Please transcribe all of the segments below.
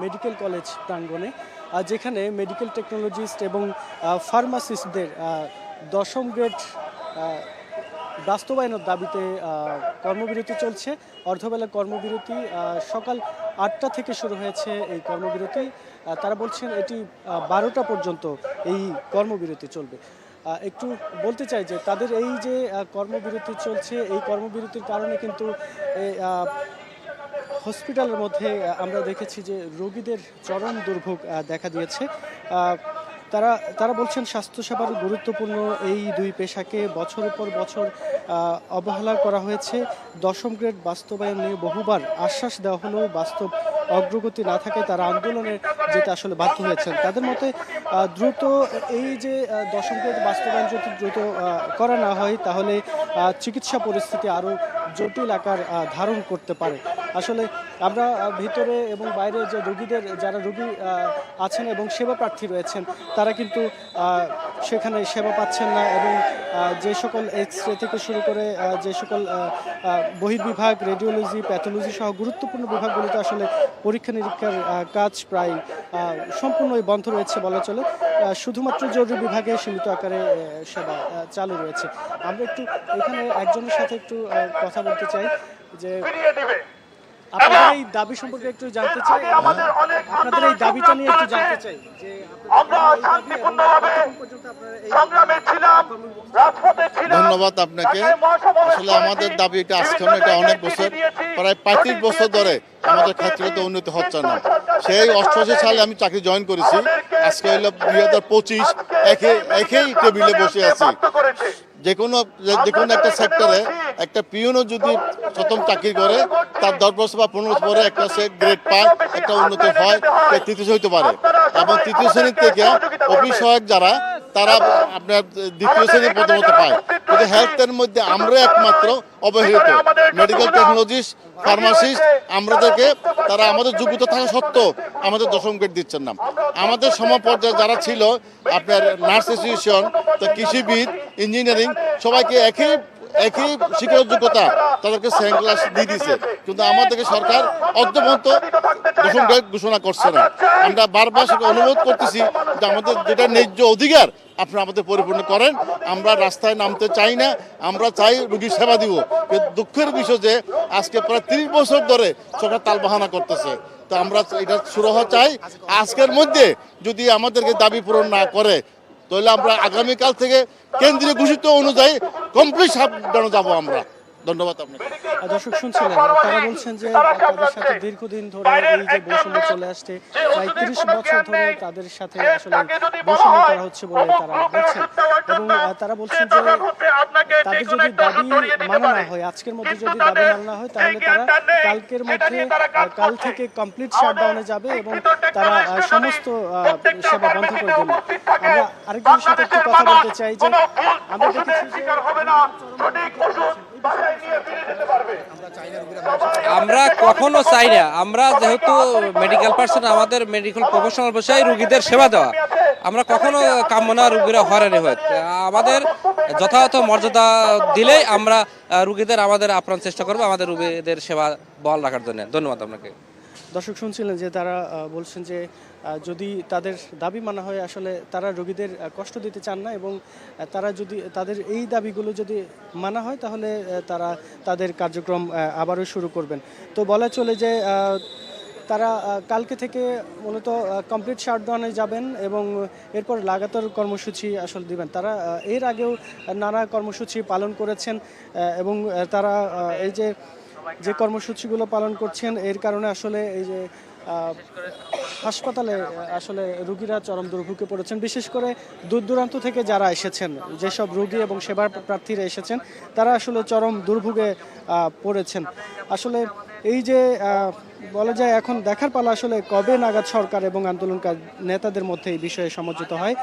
Medical college প্রাঙ্গণে, যেখানে medical technologist এবং ফার্মাসিস্টদের 10ম গ্রেড বাস্তবায়নের দাবিতে কর্মবিরতি চলছে। অর্ধবেলা কর্মবিরতি, সকাল 8টা থেকে শুরু হয়েছে এই কর্মবিরতি। তারা বলছেন এটি 12টা পর্যন্ত এই কর্মবিরতি চলবে। একটু বলতে চাই যে তাদের এই যে কর্মবিরতি চলছে, এই কর্মবিরতির কারণে কিন্তু হসপিটালের মধ্যে আমরা দেখেছি যে রোগীদের চরম দুর্ভোগ দেখা দিয়েছে। তারা বলছেন স্বাস্থ্যসেবার গুরুত্বপূর্ণ এই দুই পেশাকে বছরের পর বছর অবহেলা করা হয়েছে। 10ম গ্রেড বাস্তবায়ন নিয়ে বহুবার আশ্বাস দেওয়া হলেও বাস্তব অগ্রগতি না থাকায় তারা আন্দোলনে যেতে আসলে বাধ্য হয়েছেন। তাদের মতে দ্রুত এই যে 10ম গ্রেড বাস্তবায়ন যদি দ্রুত করা না হয় তাহলে চিকিৎসা পরিস্থিতি আরও জটিল আকার ধারণ করতে পারে। আসলে আমরা ভিতরে এবং বাইরে যে যারা রোগী আছেন এবং সেবা প্রার্থী রয়েছেন তারা কিন্তু সেখানে সেবা পাচ্ছেন না, এবং যে সকল এক্স-রে থেকে শুরু করে যে সকল বহির্বিভাগ, রেডিওলজি, প্যাথোলজি সহ গুরুত্বপূর্ণ বিভাগগুলোতে আসলে পরীক্ষা নিরীক্ষার কাজ প্রায় সম্পূর্ণই বন্ধ রয়েছে বলা চলে। শুধুমাত্র জরুরি বিভাগে সীমিত আকারে সেবা চালু রয়েছে। আমরা একটু এখানে একজনের সাথে একটু কথা বলতে চাই যে আপনাদের এই দাবি সম্পর্কে একটু জানতে চাই, আপনাদের এই দাবিটা নিয়ে একটু জানতে চাই যে ধন্যবাদ আপনাকে। আসলে আমাদের দাবি এটা আজকে এটা অনেক বছর, প্রায় 35 বছর ধরে আমাদের ক্ষেত্রে উন্নতি হচ্ছে না। সেই 88 সালে আমি চাকরি জয়েন করেছি, আজকে হইল 2025, একই টেবিলে বসে আছি। যে কোনো একটা সেক্টরে একটা পিওনও যদি প্রথম চাকরি করে তার 10 বছর বা 15 বছর পরে একটা সে গ্রেড পায়, একটা উন্নতি হয়, তৃতীয় হইতে পারে। এবং তৃতীয় শ্রেণীর থেকে অফিস সহায়ক যারা তারা আপনার দ্বিতীয় শ্রেণীর প্রথমত পায়। কিন্তু হেলথের মধ্যে আমরা একমাত্র অবহেলিত। মেডিকেল টেকনোলজিস্ট, ফার্মাসিস্ট আমাদেরকে তারা আমাদের যোগ্যতা থাকা সত্ত্বেও আমাদের 10ম গ্রেড দিচ্ছেন না। আমাদের সমপর্যায়ে যারা ছিল আপনার নার্স অ্যাসোসিয়েশন, তো কৃষিবিদ, ইঞ্জিনিয়ারিং সবাইকে একই শিক্ষার যোগ্যতা তাদেরকে সেকেন্ড ক্লাস দিয়ে দিয়েছে, কিন্তু আমাদেরকে সরকার অদ্যপর্যন্ত 10ম গ্রেড ঘোষণা করছে না। আমরা বারবার সেটা অনুরোধ করতেছি যে আমাদের যেটা ন্যায্য অধিকার আপনারা আমাদের পরিপূর্ণ করেন। আমরা রাস্তায় নামতে চাই না, আমরা চাই রোগীর সেবা দিব। কিন্তু দুঃখের বিষয় যে আজকে প্রায় 30 বছর ধরে সরকার তালবাহানা করতেছে। তো আমরা এটা শুরু হওয়া চাই। আজকের মধ্যে যদি আমাদেরকে দাবি পূরণ না করে তাহলে আমরা আগামীকাল থেকে কেন্দ্রীয় ঘোষিত অনুযায়ী কমপ্লিট সাবধানে যাবো আমরা। ধন্যবাদ আপনাকে। দর্শক শুনছিলেন, তারা বলছেন যে তাদের সাথে দীর্ঘদিন ধরে এই যে বৈষম্য চলে আসছে, প্রায় 30 বছর ধরে তাদের সাথে আসলে বৈষম্য করা হচ্ছে বলে তারা বলছেন। এবং তারা বলছেন যে তাদের যদি দাবি মানা না হয়, আজকের মধ্যে যদি দাবি মানা না হয় তাহলে তারা কাল থেকে কমপ্লিট শাটডাউনে যাবে এবং তারা সমস্ত সেবা বন্ধ করে দেবে। আমরা আরেকজনের সাথে একটু কথা বলতে চাই যে আমরা দেখেছি যে আমরা কখনো চাই না, আমরা যেহেতু মেডিকেল পার্সন, আমাদের মেডিকেল প্রফেশনাল বিষয়ে রোগীদের সেবা দেওয়া, আমরা কখনো কামনা রোগীরা হয়রানি হয়, আমাদের যথাযথ মর্যাদা দিলেই আমরা রোগীদের আমাদের আপ্রাণ চেষ্টা করবো আমাদের রোগীদের সেবা বহাল রাখার জন্য। ধন্যবাদ আপনাকে। দর্শক শুনছিলেন যে তারা বলছেন যে যদি তাদের দাবি মানা হয়, আসলে তারা রোগীদের কষ্ট দিতে চান না, এবং তারা যদি তাদের এই দাবিগুলো যদি মানা হয় তাহলে তারা তাদের কার্যক্রম আবারও শুরু করবেন। তো বলা চলে যে তারা কালকে থেকে মূলত কমপ্লিট শাটডাউনে যাবেন এবং এরপর লাগাতার কর্মসূচি আসলে দিবেন। তারা এর আগেও নানা কর্মসূচি পালন করেছেন এবং তারা এই যে কর্মসূচিগুলো পালন করছেন এর কারণে আসলে এই যে হাসপাতালে আসলে রোগীরা চরম দুর্ভোগে পড়েছেন। বিশেষ করে দূর দূরান্ত থেকে যারা এসেছেন, যেসব রোগী এবং সেবা প্রার্থীরা এসেছেন তারা আসলে চরম দুর্ভোগে পড়েছেন। আসলে এই যে বলা যায় এখন দেখার পালা আসলে কবে নাগাদ সরকার এবং আন্দোলনকারী নেতাদের মধ্যে এই বিষয়ে সমঝোত হয়।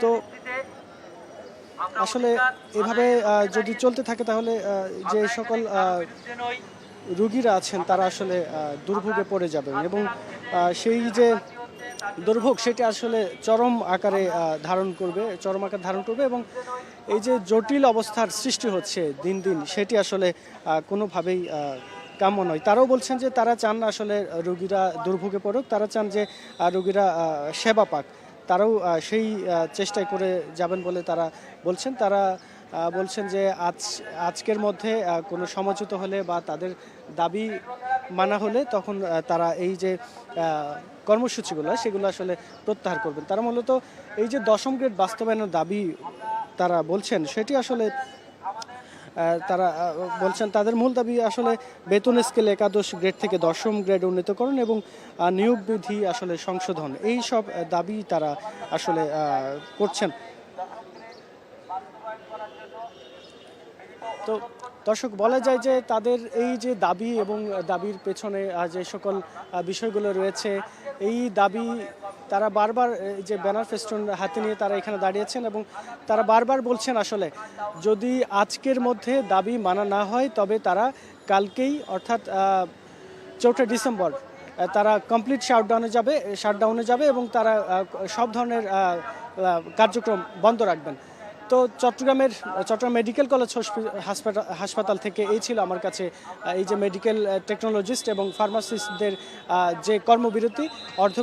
তো আসলে এভাবে যদি চলতে থাকে তাহলে যে সকল রোগীরা আছেন তারা আসলে দুর্ভোগে পড়ে যাবেন এবং সেই যে দুর্ভোগ সেটা আসলে চরম আকার ধারণ করবে এবং এই যে জটিল অবস্থার সৃষ্টি হচ্ছে দিন দিন, সেটি আসলে কোনোভাবেই কাম্য নয়। তারাও বলছেন যে তারা চান আসলে রোগীরা দুর্ভোগে পড়ুক, তারা চান যে রোগীরা সেবা পাক। তারাও সেই চেষ্টাই করে যাবেন বলে তারা বলছেন। তারা বলছেন যে আজকের মধ্যে কোনো সমঝোতা হলে বা তাদের দাবি মানা হলে তখন তারা এই যে কর্মসূচিগুলো সেগুলো আসলে প্রত্যাহার করবেন। তারা মূলত এই যে 10ম গ্রেড বাস্তবায়নের দাবি তারা বলছেন সেটি আসলে তারা বলছেন তাদের মূল দাবি আসলে বেতন স্কেল 11 গ্রেড থেকে 10ম গ্রেড উন্নীতকরণ এবং নিয়োগ বিধি আসলে সংশোধন, এই সব দাবি তারা আসলে করছেন। তো দর্শক, বলা যায় যে তাদের এই যে দাবি এবং দাবির পেছনে যে সকল বিষয়গুলো রয়েছে, এই দাবি তারা বারবার যে ব্যানার ফেস্টুন হাতে নিয়ে তারা এখানে দাঁড়িয়েছেন এবং তারা বারবার বলছেন আসলে যদি আজকের মধ্যে দাবি মানা না হয় তবে তারা কালকেই অর্থাৎ 4 ডিসেম্বর তারা কমপ্লিট শাটডাউনে যাবে এবং তারা সব ধরনের কার্যক্রম বন্ধ রাখবেন। তো চট্টগ্রাম মেডিকেল কলেজ হাসপাতাল থেকে এই ছিল আমার কাছে এই যে মেডিকেল টেকনোলজিস্ট এবং ফার্মাসিস্টদের যে কর্মবিরতি